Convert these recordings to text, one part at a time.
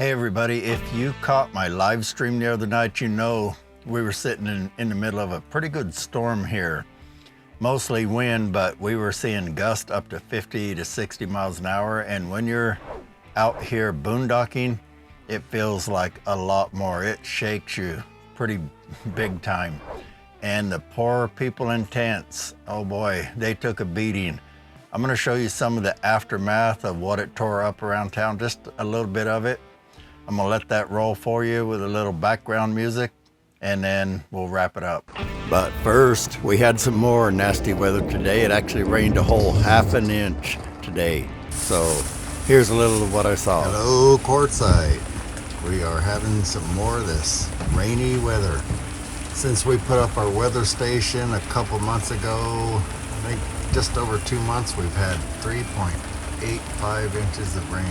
Hey everybody, if you caught my live stream the other night, you know we were sitting in the middle of a pretty good storm here. Mostly wind, but we were seeing gusts up to 50 to 60 miles an hour. And when you're out here boondocking, it feels like a lot more. It shakes you pretty big time. And the poor people in tents, oh boy, they took a beating. I'm gonna show you some of the aftermath of what it tore up around town, just a little bit of it. I'm gonna let that roll for you with a little background music, and then we'll wrap it up. But first, we had some more nasty weather today. It actually rained a whole ½ an inch today. So here's a little of what I saw. Hello, Quartzsite. We are having some more of this rainy weather. Since we put up our weather station a couple months ago, I think just over 2 months, we've had 3.85 inches of rain.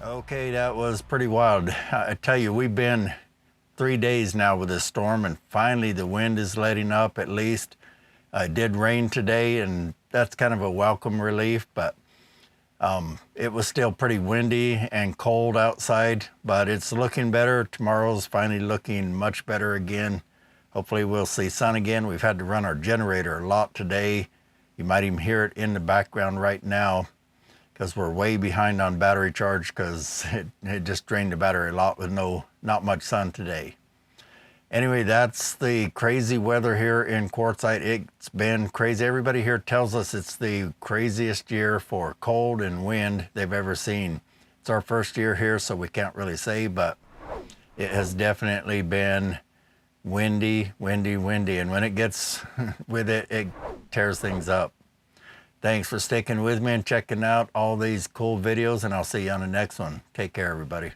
Okay, that was pretty wild. I tell you, we've been 3 days now with this storm, and finally the wind is letting up at least. It did rain today, and that's kind of a welcome relief, but it was still pretty windy and cold outside, but it's looking better. Tomorrow's finally looking much better again. Hopefully we'll see sun again. We've had to run our generator a lot today. You might even hear it in the background right now, because we're way behind on battery charge because it just drained the battery a lot with not much sun today. Anyway, that's the crazy weather here in Quartzsite. It's been crazy. Everybody here tells us it's the craziest year for cold and wind they've ever seen. It's our first year here, so we can't really say, but it has definitely been windy, windy, windy. And when it gets with it, it tears things up. Thanks for sticking with me and checking out all these cool videos, and I'll see you on the next one. Take care, everybody.